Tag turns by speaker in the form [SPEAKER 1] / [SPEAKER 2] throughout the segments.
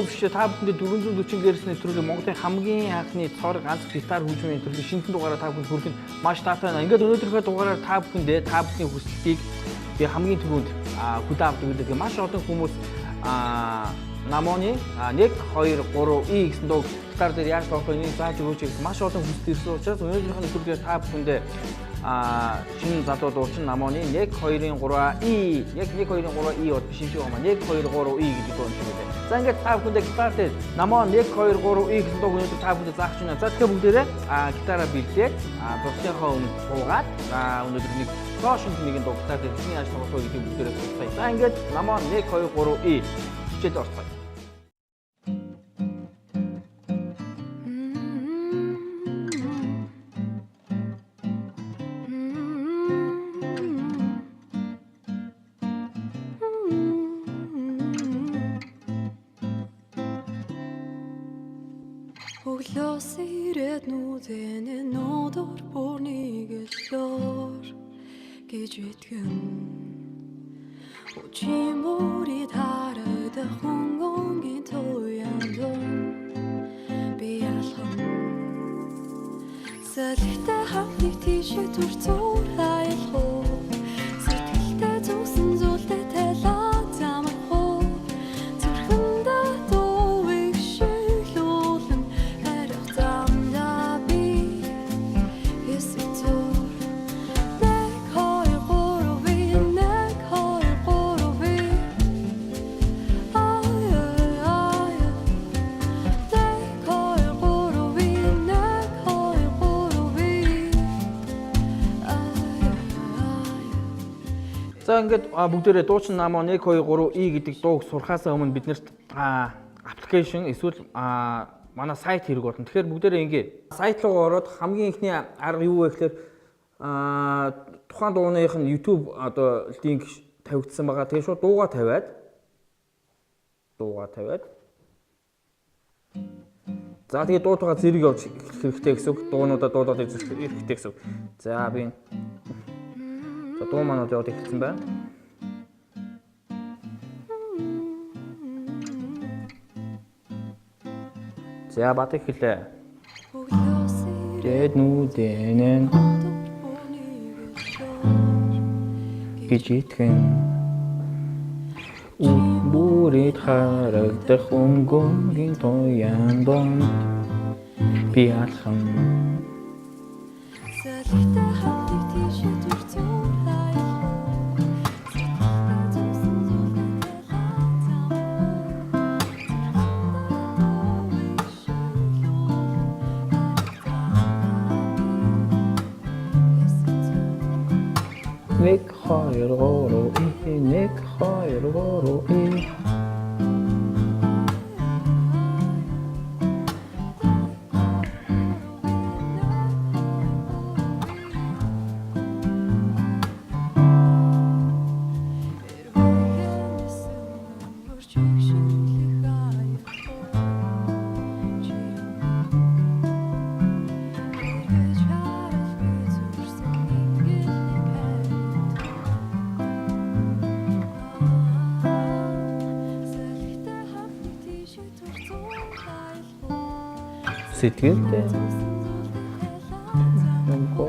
[SPEAKER 1] үзэгчдээ та бүхэндээ 440 Гц нэвтрүүлэг Монголын хамгийн анхны цор ганц гитар хөгжмийн нэвтрүүлэг шинэхэн дугаараа та бүхэнд хүрэхэд маш таатай байна. Ингээд өнөөдрийнхөө дугаараар та бүхэндээ та бүхний хүсэлтийг би хамгийн түрүүнд хүлээн авдаг гэдэг маш олон хүмүүс намооны 1 2 3 и гэсэн дуу гитар дээр яаж тоглох вэ? Зааж өгөөч гэсэн маш олон хүсэлт ирсэн учраас өнөөдрийнхөө нэвтрүүлгээр та бүхэндээ шинэ залуу дуучин намооны 1 2-3 и яг 1 2 3 и бод биш юм шиг байна. 1 2 3 и гэдэг дуу юм шиг байна. За ингээд та бүхэндээ гитар дээр намоо 1 2 3 и гэсэн дууг өнөөдөр та бүхэндээ заах чинь. За тэгэхээр бүгдээрээ гитараа бэлдээд зурсныхаа өмнө суугаад өнөөдөр нэг тоош нэгэн дуу гитар дээр хэний яаж тоглох вэ гэдгийг бүгдээрээ сурцгаая. За ингээд намоо 1 2 3 и хичээл орцгоё.
[SPEAKER 2] Өглөөс ирээд нүдэнэ нодор бүр нэг лор гэж итгэн Учимури тарагдах хөнгөнгийн туянд би алхан Салхитай хавлыг тийшээ турцуур айлхуу Сэтгэлтэй зүгсэн зүйлтэй тайлаа замархуу Зүрхэндээ дууиг шиглүүлэн харих замдаа би Есэцүү
[SPEAKER 1] За ингээд бүгдээрээ дуучин намоо 1 2 3 и гэдэг дууг сурахаас өмнө биднэрт аппликейшн эсвэл манай сайт хэрэг болно. Тэгэхээр бүгдээрээ ингээд сайт руу ороод хамгийн ихний арга юу вэ гэхээр тухайн дууных нь YouTube одоо линк тавигдсан байгаа. Тэгээ шууд дуугаа тавиад за тэгээ дуутайгаа зэрэг явж хэрэгтэй гэсэн үг. Дуунуудаа дуудаад үзэх хэрэгтэй гэсэн үг. За би за дуу манууд яваад эхэлсэн байна. За бат эхэллээ. Дэд нүдэнэн гэж итгэн Бүрээд харагдах өнгөнгийн туян донд би алхан Салхитай хавлыг тийшээ турцуур Нэг хоёр гурав и нэг хоёр гурав и сэтгэлтэй юмко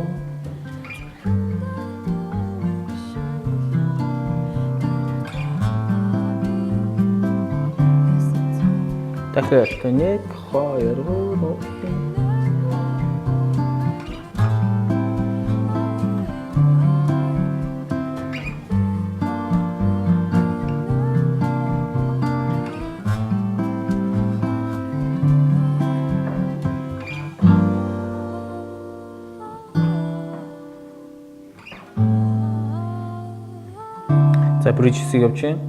[SPEAKER 1] дахиад 1 2 3 За бридж хэсэг явж байна.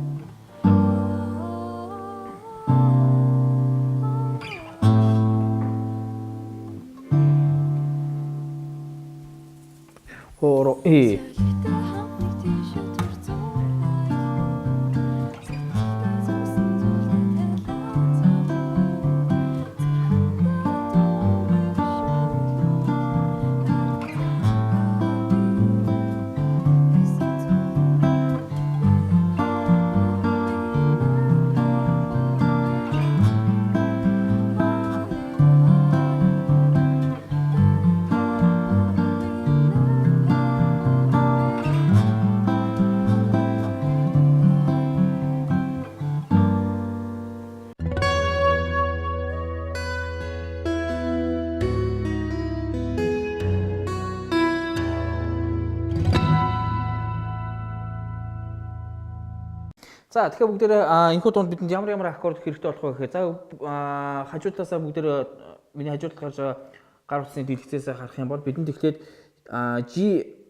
[SPEAKER 1] Хоро и За тэгэхээр бүгдээрээ энэхүү дунд бидэнд ямар аккорд хэрэгтэй болох вэ гэхээр хажуу талаасаа бүгдээрээ миний хажуу талд гарч байгаа гар утасны дэлгэцээс харах юм бол бидэнд эхлээд G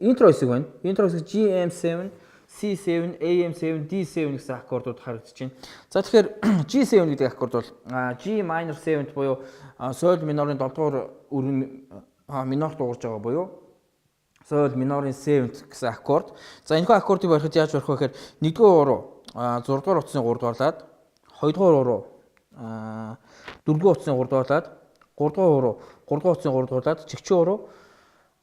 [SPEAKER 1] интро хэсэг байна. Интро хэсэг GM7, C7, AM7, D7 гэсэн аккордууд харагдаж байна. За тэгэхээр G7 гэдэг аккорд бол G minor 7-т буюу соль минорын 7 дугаар өргөн минор дуурж байгаа буюу соль минорын 7-т гэсэн аккорд. За энэхүү аккордыг барихад яаж барих вэ гэхээр 1-р уруу 6 дугаар утасны 3 дугаарлаад 2-р уруу 4-р утасны 3 дугаарлаад 3-р уруу 3-р утасны 3 дугаарлаад чигчэн уруу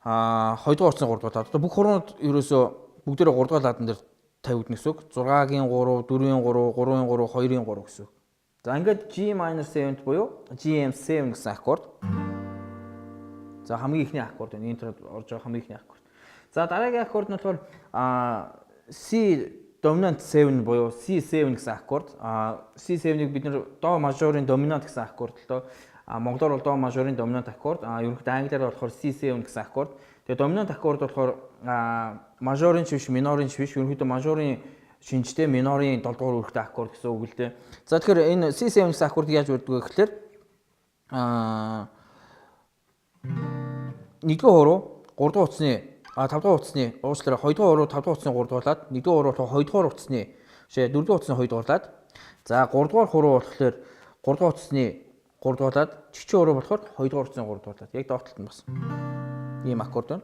[SPEAKER 1] 2-р утасны 3 дугаарлаад. Одоо бүх хуруунууд ерөөсөө бүгдээрээ 3 дугаар лаадан дээр тавигдана гэсэн үг. 6-гийн 3, 4-ийн 3, 3-ийн 3, 2-ийн 3 гэсэн үг. За ингээд G minor 7 буюу GM7 гэсэн аккорд. За хамгийн ихний аккорд энэ интрод орж байгаа хамгийн ихний аккорд. За дараагийн аккорд нь болохоор C dominant 7 буюу C7 гэсэн аккорд. C7-ыг бид нэр до мажорын доминант гэсэн аккорд л доо. Монголоор бол до мажорын доминант аккорд. Ерөнхийдөө англиар болохоор C7 гэсэн аккорд. Тэгээ доминант аккорд болохоор мажорын ч биш, минорын ч биш, ерөнхийдөө мажорын шинжтэй минорын 7 дугаар үүрэгтэй аккорд гэсэн үг л дээ. За тэгэхээр энэ C7 гэсэн аккордыг яаж бүрддэг вэ гэхээр 1-р уруу 3 дугаар утасны 5 дугаар утасны уучлаарай 2 дугаар уруу 5 дугаар утасны 3 дугаарлаад 1-р уруу 2 дугаар утасны 4 дугаар утасны 2 дугаарлаад за 3 дугаар хуруу болохоор 3 дугаар утасны 3 дугаарлаад чигчэн уруу болохоор 2 дугаар утасны 3 дугаарлаад яг доотлолт нь басан. Ийм аккорд байна.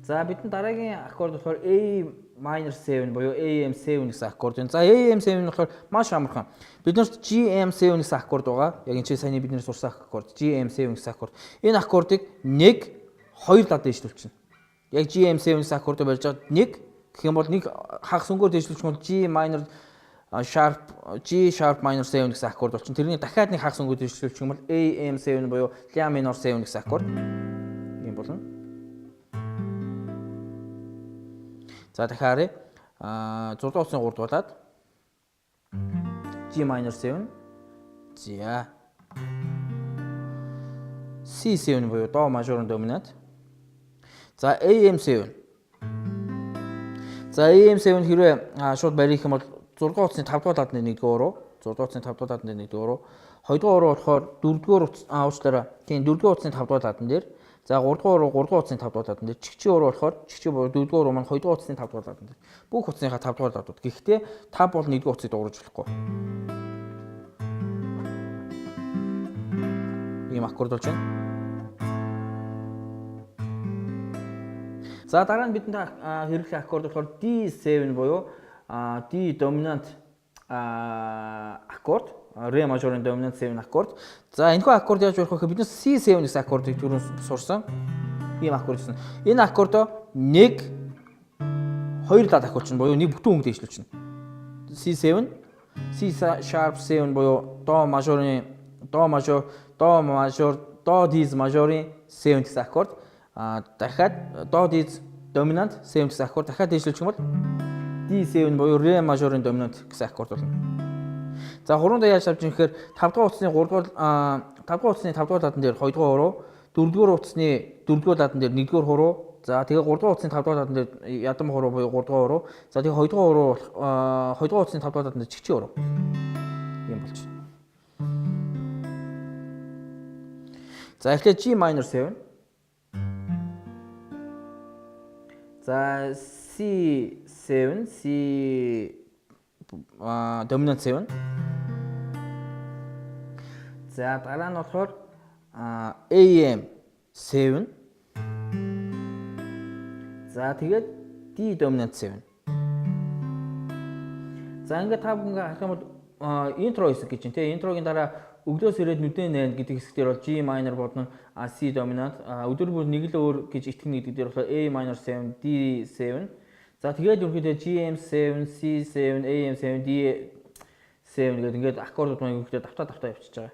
[SPEAKER 1] За бидний дараагийн аккорд болохоор A minor 7 буюу AM7 гэсэн аккорд байна. За AM7 болохоор маш амархан. Биднэрт GM7 гэсэн аккорд байгаа. Яг энэ чинь саяны бидний сурсан аккорд GM7 гэсэн аккорд. Энэ аккордыг 1 2 дад дэвшлүүлчихнэ. Яг GM7 гэсэн аккордыг барьж байгаа 1 гэх юм бол нэг хагас өнгөөр дэвшлүүлчих юм бол G minor G sharp minor 7 гэсэн аккорд болчихно. Тэрний дахиад нэг хагас өнгөөр дэвшлүүлчих юм бол AM7 буюу La minor 7 гэсэн аккорд юм болно. За дахиад 6 дугаар утасны 3 дугаарлаад G minor 7. За C7 буюу до мажорын доминант. За AM7. За AM7 хэрвээ шууд барих юм бол 6 дугаар утасны 5 дугаар лаадны 1-р уруу, 6 дугаар утасны 5 дугаар лаадны 1-р уруу, 2 дугаар уруу болохоор 4-р уучлаарай. Тийм 4-р утасны 5 дугаар лаадан дээр. За 3 дугаар уруу 3 дугаар утасны 5 дугаар лаадан дээр. Чигчэн уруу болохоор чигчэн буюу 4 дугаар уруу маань 2 дугаар утасны 5 дугаар лаадан дээр. Бүх утасныхаа 5 дугаар лаадууд. Гэхдээ та бол 1-р утсыг дуурайж болохгүй. Ийм аккорд болж байна. За дараа нь бидэнд хэрэглэх аккорд болохоор D7 буюу D dominant аккорд, Re major-ын dominant 7 аккорд. За энэхүү аккорд яаж барих вэ гэхээр бид C7 гэсэн аккордыг түрүүн сурсан. Ийм аккорд гэсэн. Энэ аккордоо 1 2 даа дахиулчихна буюу нэг бүтэн өнгө дэвшлүүлчихнэ. C7, C sharp 7 буюу до мажорын до диез мажорын 7 гэсэн аккорд. Дахиад до диез доминант 7 гэсэн аккорд дахиад дэвшлүүлчих юм бол D7 буюу Re major-ын доминант гэсэн аккорд болно. За хуруундаа яаж авч ирэх гэхээр 5 дугаар утасны 3 дугаар 5 дугаар утасны 5 дугаар лаадан дээр 2 дугаар уруу, 4 дугаар утасны 4 дугаар лаадан дээр 1 дугаар хуруу, за тэгээ 3 дугаар утасны 5 дугаар лаадан дээр ядам хуруу буюу 3 дугаар уруу, за тэгээ 2 дугаар уруу 2 дугаар утасны 5 дугаар лаадан дээр чигчэн уруу. Ийм болж байна. За эхлээд G minor 7. За C7, C dominant 7. За дараа нь болохоор AM7. За тэгээд D dominant 7. За ингээд та бүхэн харах юм бол интро хэсэг гэж байна те. Интрогийн дараа өглөөс ирээд нүдэн найн гэдэг хэсгээр бол G minor бодно, C dominant, өдөр бүр нэг л өөр гэж итгэнэ гэдэг дээр болохоор A minor 7, D7. За тэгээд ерөнхийдөө GM7, C7, AM7, D7 гэдэг ингээд аккордууд маань ерөнхийдөө давтаа явчихж байгаа.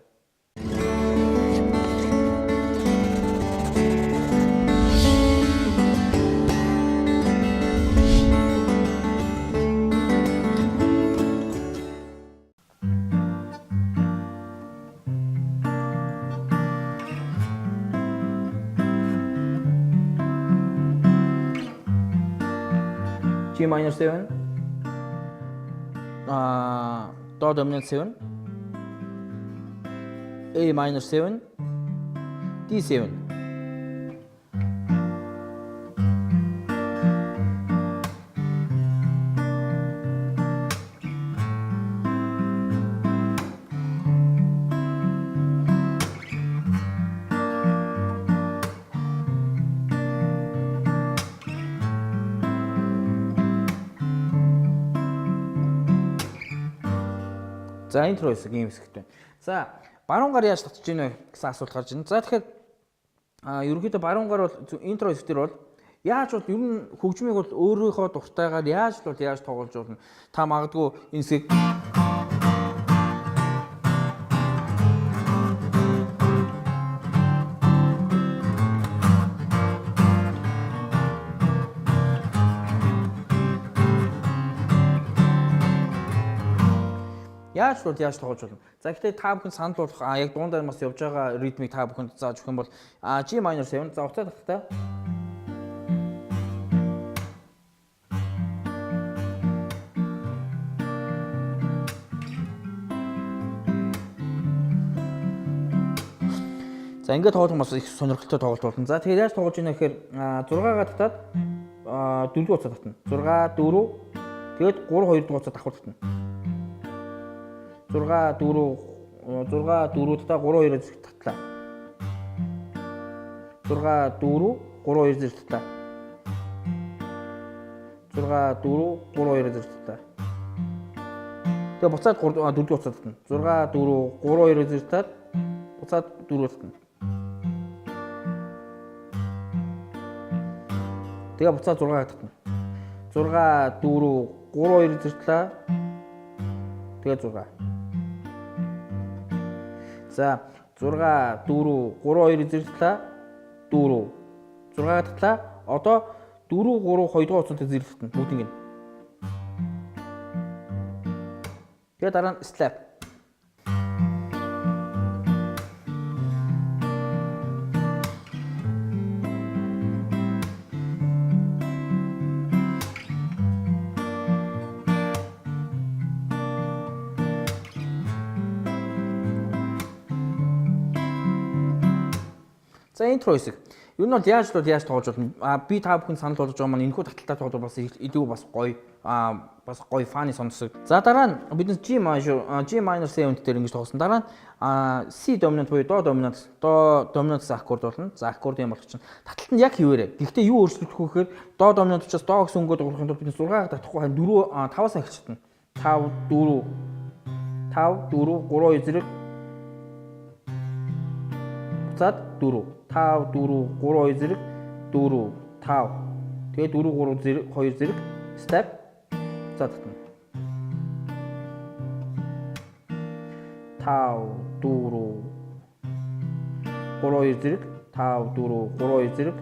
[SPEAKER 1] G minor 7. Do dominant 7, A minor 7, D7. За интро хэсэг юм хэсэгтэй. За баруун гар яаж татж ийнэ гэсэн асуулт гарч ирнэ. За тэгэхээр ерөнхийдөө баруун гар бол интро хэсэг дээр бол яаж бол ер нь хөгжмийг бол өөрийнхөө дуртайгаар яаж тоглож болно. Та магадгүй энэ хэсэг яаж тоглож болно. За гэхдээ та бүхэн санал болгох яг дундаар бас явж байгаа ритмийг та бүхэнд зааж өгөх юм бол G minor 7 за уцаа таттай. За ингээд тоглох бас их сонирхолтой тоглолт болно. За тэгээд яаж тоглож ийнэ гэхээр 6-гаа татаад 4-р уцаа татна. 6 4 тэгээд 3 2 дугаар уцаа давхар татна. 6 4 татаа 3 2 зэрэг татлаа. 6 4 3 2 зэрэг татлаа. 6 4 3 2 зэрэг татлаа. Тэгээ буцаад 4 уцаа татна. 6 4 3 2 зэрэг татаад буцаад 4 татна. Тэгээ буцаад 6 татна. 6 4 3 2 зэрэг татлаа. Тэгээ 6. За 6 4 3 2 зэрэглээ 4 6 татлаа. Одоо 4 3 2 дугаар уцаантай зэрэглэтэн бүгдийг нь. Тэгээ дараа нь slap. За интро хэсэг. Ер нь бол яаж тоглож болно. Би та бүхэн санал болгож байгаа маань энэхүү таталтай тоглол бас идүү бас гоё фаны сонсдог. За дараа нь бид G minor 7 дээр ингэж тоглосон. Дараа нь C dominant буюу do dominant аккорд болно. За аккорд юм болох чинь таталт нь яг хിവэрэ. Гэхдээ юу өөрчлөгдөх вэ гэхээр do dominant учраас do гэсэн өнгөд тоглохын тулд бид 6-аар татахгүй хань 4 5-аас ахичтана. 5 4 5 4 3 2 зэрэг буцаад 4 5 4 3 2 зэрэг 4 5 тэгээ 4 3 зэрэг 2 зэрэг step буцаад татна. 5 4 3 2 зэрэг 5 4 3 2 зэрэг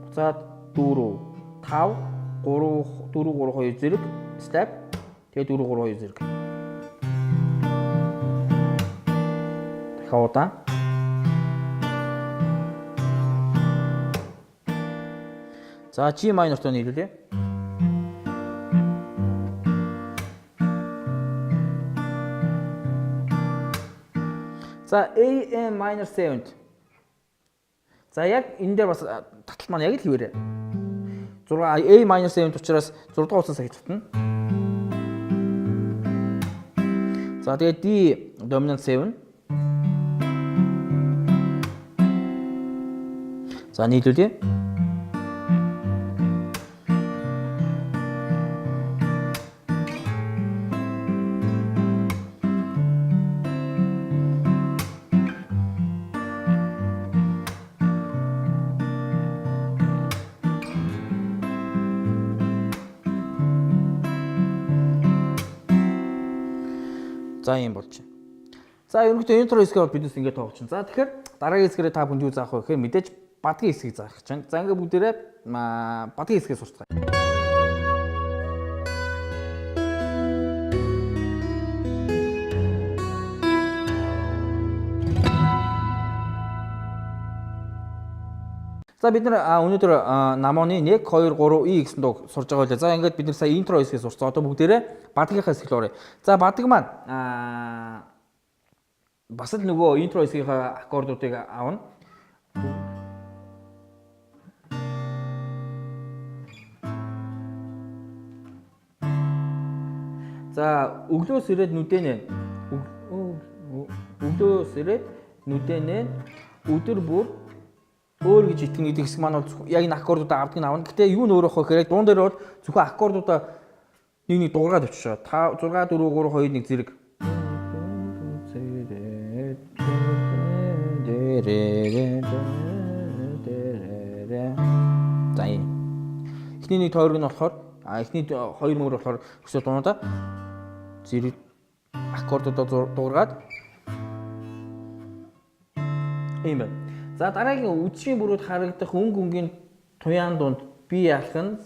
[SPEAKER 1] буцаад 4 5 3 4 3 2 зэрэг step тэгээ 4 3 2 зэрэг. Дахиад удаа. За G minor-той нийлүүлье. За A minor 7. За яг энэ дээр бас татал маань яг л хിവэрэ. 6 A minor 7 учраас 6 дугаар уцаас ахиж татна. За тэгээд D dominant 7. За нийлүүлье. За юм болж байна. За ерөнхийдөө интро хэсгээ бол биднес ингээд тоглож байна. За тэгэхээр дараагийн хэсгээрээ та бүхэн юу заах вэ гэхээр мэдээж бадгийн хэсгийг заах гэж байна. За ингээд бүгдээрээ бадгийн хэсгээ сурцгаая. За бид нар өнөөдөр намооны 1 2 3 и гэсэн дуу сурж байгаа байлаа. За ингээд бид нар сая интро хэсгээс сурсан. Одоо бүгдээрээ бадгийнхаа хэсэг рүү оръё. За бадаг маань бас л нөгөө интро хэсгийнхаа аккордуудыг авна. За өглөөс ирээд нүдэнэ. Өглөөс ирээд нүдэнэ. Өдөр бүр өөр гэж итгэн гэдэг хэсэг маань бол яг энэ аккордуудаа авдаг нь авна. Гэтэ юу нь өөр ах вэ гэхээр дуун дээр бол зөвхөн аккордуудаа нэг дуурайгаад өчөж байгаа. 5 6 4 3 2 1 зэрэг. За эхний нэг тойрог нь болохоор эхний хоёр мөр болохоор өсөө дуунуудаа зэрэг аккордуудаа дуурайгаад ийм байна. За дараагийн үдшийн бүрүүд харагдах өнгийн туяан дунд би яах нь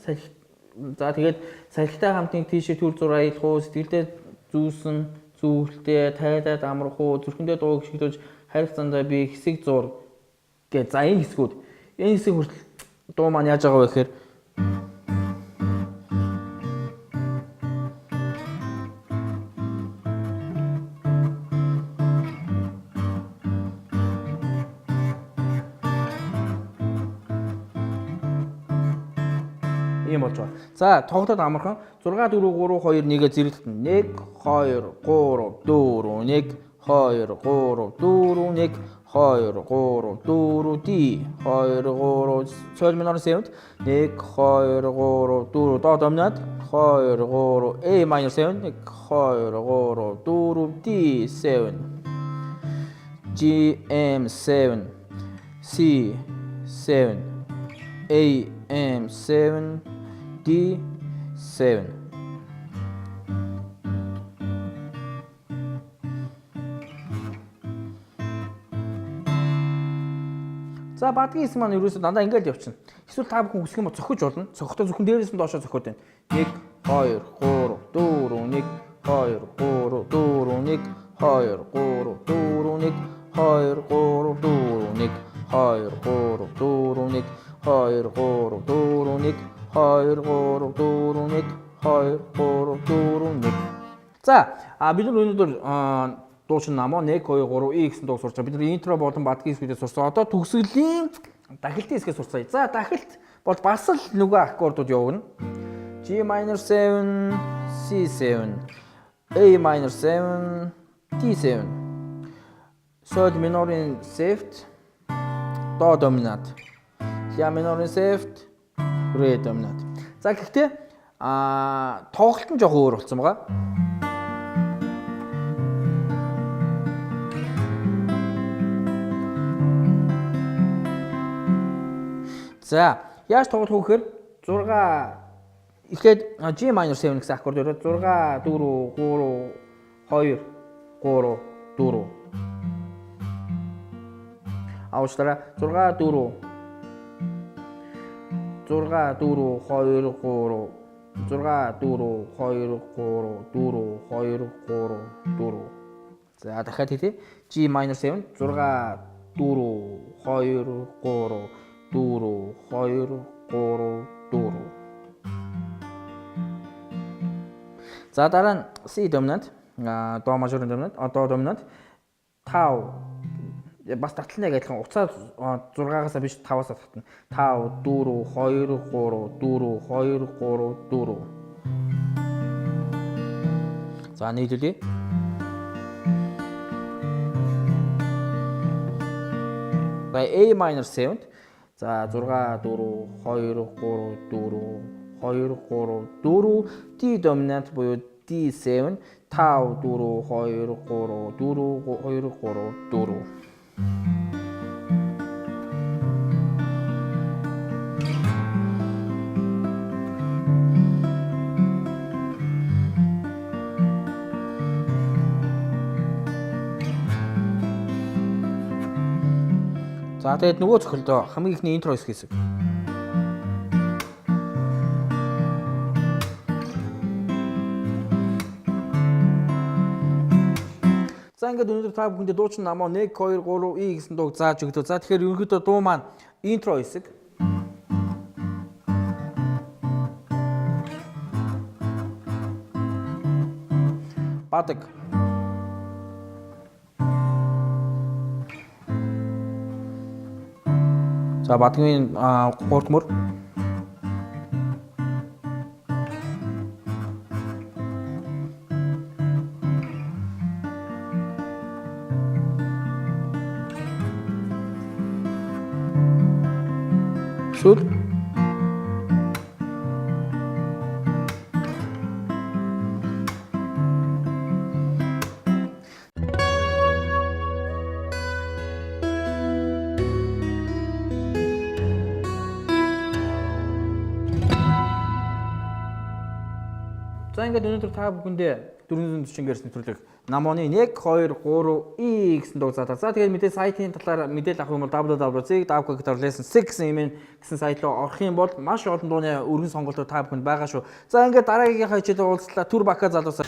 [SPEAKER 1] за тэгээд салхитай хамтын тийшээ төр зур аялах уу сэтгэлдээ зүүсэн зүйлтэй тайлаад амрах уу зүрхэндээ дууг шигдүүлж харилцаандаа би хэсэг зур гэж за энэ хэсгүүд энэ хэсэг хүртэл дуу маань яаж байгаа вэ гэхээр ийм болж байгаа. За тоглоод амархан 6 4 3 2 1-гээ зэрэгтэн 1 2 3 4 1 2 3 4 1 2 3 4 D 2 3 sol minor 7 1 2 3 4 до доминант 2 3 A minor 7 1 2 3 4 D 7 G M 7 C 7 A M 7 D 7. За бадгийн хэсэг маань ерөөсөө дандаа ингээд явчихна. Эсвэл та бүхэн хүсэх юм бол зохиж болно. Зохихдоо зөвхөн дээрээс нь доошоо зохиод байна. 1 2 3 4 1 2 3 4 1 2 3 4 1 2 3 4 1 2 3 4 1 2 3 4 1 2 3 4 1 2 3 4 1 2 3 4 1. За бид нар өнөөдөр дуучин намаа 1 2 3 и гэсэн дуу сурч байгаа. Бид нар интро болон бадгийн хэсгүүдээ сурсан. Одоо төгсгөлийн дахилтын хэсгээ сурцгаая. За дахилт бол бас л нөгөө аккордууд явна. G minor 7 C7 A minor 7 D7 sol minorin seft до доминант La minorin seft ре доминант. За гэхдээ тоглолт нь жоохон өөр болсон байгаа. За яаж тоглох вэ гэхээр 6 ихэд G minor 7 гэсэн аккорд өрөө 6 4 3 2 3 4 Аушлара 6 4 6 4 2 3 6 4 2 3 4 2 3 4. За дахиад хэлье. G minor 7 6 4 2 3 4 2 3 4. За дараа нь C доминант, до мажорын доминант, до доминант 5 бас татлан яг адилхан уцаа 6-аас биш 5-аас татна. 5 4 2 3 4 2 3 4. За нийлүүлье. За A minor 7. За 6 4 2 3 4 2 3 4 D доминант буюу D7 5 4 2 3 4 2 3 4. За тэгээд нөгөө цохилдоо хамгийн ихний интро хэсэг. За ингээд өнөөдөр та бүхэндээ дуучин намаа 1 2 3 и гэсэн дууг зааж өгдөө. За тэгэхээр ерөнхийдөө дуу маань интро хэсэг. Бадаг. За бадгийн 3 мөр. Сүүл. За ингээд өнөөдөр та бүхэндээ 440 гэрс нэвтрүүлэг намооны 1 2 3 и гэсэн дуу заатаа. За тэгээд мэдээ сайтын талаар мэдээлэл авах юм бол www.davka.lesson6 гэсэн имэн гэсэн сайт руу орох юм бол маш олон дууны өргөн сонголтууд та бүхэнд байгаа шүү. За ингээд дараагийнхаа хичээлээр уулзлаа. Түр Бака залуусаа